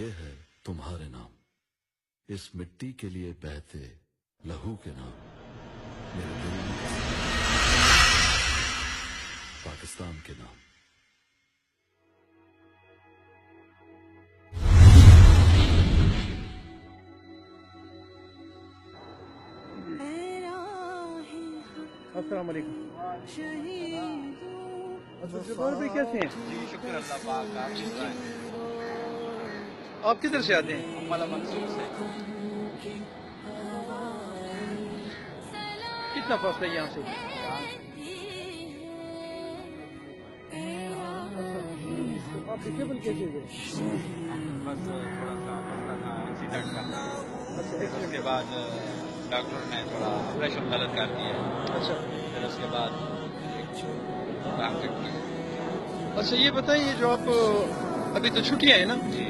ये है तुम्हारे नाम, इस मिट्टी के लिए बहते लहू के नाम, मेरे दिल में पाकिस्तान के नाम। अस्सलाम वालेकुम। जब्बार भाई कैसे हैं? जी शुक्र अल्लाह पाक। आप किस तरह हैं? आप किधर से आते हैं? मौला मंसूर से। कितना फासला है यहाँ से? तो आप डिसेबल कैसे हुए? बस थोड़ा सा मसला था एक्सीडेंट का। अच्छा, उसके बाद डॉक्टर ने थोड़ा ऑपरेशन गलत कर दिया। अच्छा फिर उसके बाद काम कट किया। अच्छा, ये बताइए जो आप अभी तो छुट्टियां हैं ना, जी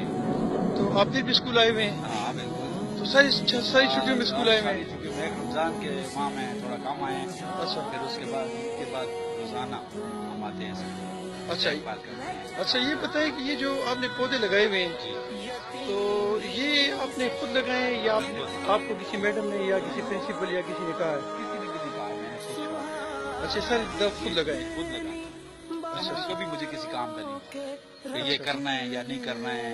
तो आप फिर भी स्कूल आए हुए हैं? हाँ बिल्कुल। तो सारी छुट्टियों में स्कूल आए हुए सारी हैं? छुट्टियों में रमजान के माह में थोड़ा कम आए। अच्छा फिर उसके बाद रोजाना हम आते हैं सब। अच्छा देखभाल करते हैं। अच्छा, ये बताइए कि ये जो आपने पौधे लगाए हुए हैं, जी तो ये आपने खुद लगाए हैं या आपको किसी मैडम ने या किसी प्रिंसिपल या किसी ने कहा है? किसी ने भी नहीं कहा, मैंने खुद शौक है। अच्छा, सारे दरख्त खुद लगाए हैं? खुद लगा। अच्छा कभी मुझे किसी काम का नहीं कि ये करना है या नहीं करना है,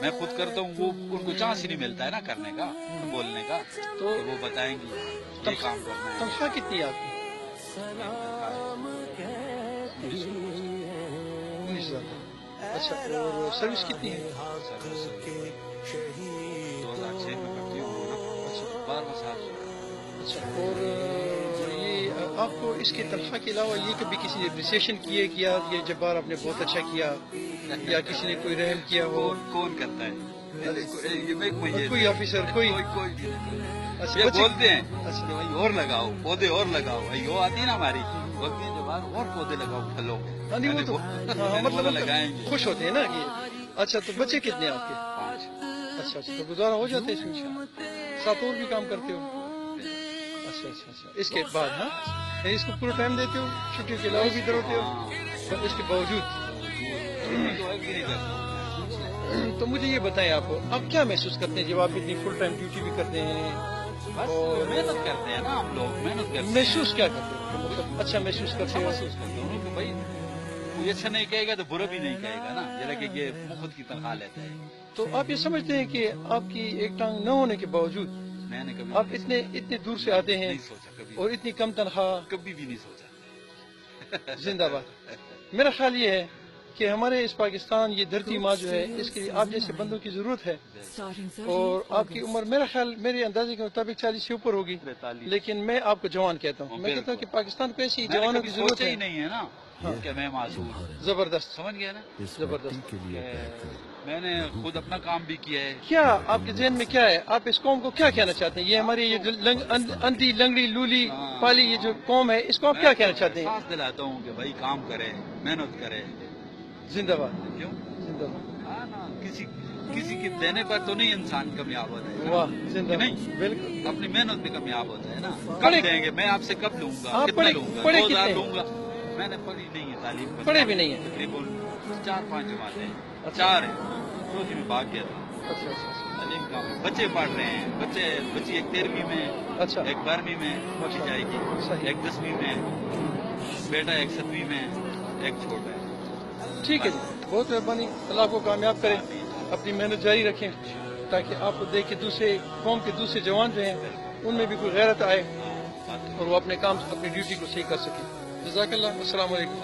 मैं खुद करता हूँ। वो उनको चांस ही नहीं मिलता है ना करने का, बोलने का, तो वो बताएंगी ये काम करना है। तनख्वाह कितनी है आपकी? 19,000। अच्छा, और सर्विस कितनी है? 2006 में करती हूँ। अच्छा 12 साल। अच्छा, और ये आपको इसके तनख्वाह के अलावा ये कभी किसी ने एप्रिसिएशन किए कि यार ये जब्बार आपने बहुत अच्छा किया, या किसी ने कोई रहम किया हो? कौन करता है ये कोई ऑफिसर कोई? कोई अच्छा, ये बच्चे- बोलते हैं अच्छा कि भाई और लगाओ पौधे, और लगाओ। भाई वो आती है ना हमारी, बोलती है जब और पौधे लगाओ फलों के। हाँ, नहीं वो तो हाँ, मतलब लगाएंगे। खुश होते हैं ना ये। अच्छा, तो बच्चे कितने हैं आपके? 5। अच्छा अच्छा, तो गुजारा हो जाता है इसमें? साथ और भी काम करते हो? अच्छा अच्छा अच्छा, इसके बाद हाँ इसको पूरा टाइम देते हो, छुट्टियों के अलावा भी इधर होते हो? और इसके बावजूद तो मुझे ये बताएं, आप क्या महसूस करते हैं जब आप इतनी फुल टाइम ड्यूटी भी करते हैं? बस मेहनत करते हैं ना हम लोग, मेहनत करते हैं। महसूस क्या करते हो? मतलब अच्छा महसूस करते हो? महसूस करते हैं कि भाई कोई अच्छा नहीं कहेगा तो बुरा भी नहीं कहेगा ना, जरा कि ये मुफ्त की तनख्वाह लेता है। तो आप ये समझते हैं कि आपकी एक टांग न होने के बावजूद मैंने कभी आप इतने दूर से आते हैं नहीं सोचा, कभी और इतनी कम तनख्वाह? कभी भी नहीं सोचा। जिंदाबाद। मेरा ख्याल ये है कि हमारे इस पाकिस्तान, ये धरती माँ जो है, इसके लिए आप जैसे बंदों की जरूरत है। और आपकी उम्र मेरा ख्याल, मेरे अंदाजे के मुताबिक 40 से ऊपर होगी, 43। लेकिन मैं आपको जवान कहता हूँ। मैं कहता हूँ कि पाकिस्तान को ऐसी जवानों की जरूरत सोचा ही है। नहीं है ना कि मैं मासूम। जबरदस्त। जबरदस्त समझ गया ना। इस जबरदस्त। मिट्टी के लिए बहते मैंने खुद अपना काम भी किया है। क्या आपके जहन में क्या है? आप इस कौम को क्या कहना चाहते हैं? ये हमारी ये जो अंधी लंगड़ी लूली पाली ये जो कौम है, इसको आप क्या कहना चाहते हैं? सांस दिलाता हूँ कि भाई काम करे, मेहनत करे। जिंदाबाद। क्यों? जिंदाबाद। हाँ ना, किसी के देने पर तो नहीं इंसान कामयाब होता है ना। वाह, कि जिंदाबाद। नहीं, बिल्कुल। अपनी मेहनत पे कामयाब होता है ना। कब पढ़े- देंगे, मैं आपसे कब लूंगा, आप कितना लूंगा? पढ़े 2000 कितने? लूंगा। मैंने पढ़ी नहीं है, तालीम पढ़े भी नहीं है? तकरीबन 4-5 जमाते हैं। अच्छा। 4 है, चौथी में भाग गया था। अच्छा अच्छा अच्छा। तालीम का बच्चे पढ़ रहे हैं, बच्ची एक 13वीं में, अच्छा। एक 12वीं में पहुंची जाएगी, सही। एक 10वीं में, बेटा एक 7वीं में, एक छोटा है। ठीक है जी, बहुत मेहरबानी। अल्लाह आपको कामयाब करें, अपनी मेहनत जारी रखें, ताकि आपको देख के दूसरे कौम के दूसरे जवान जो हैं उनमें भी कोई गैरत आए और वो अपने काम, अपनी ड्यूटी को सही कर सकें। जज़ाकल्लाह। अस्सलाम वालेकुम।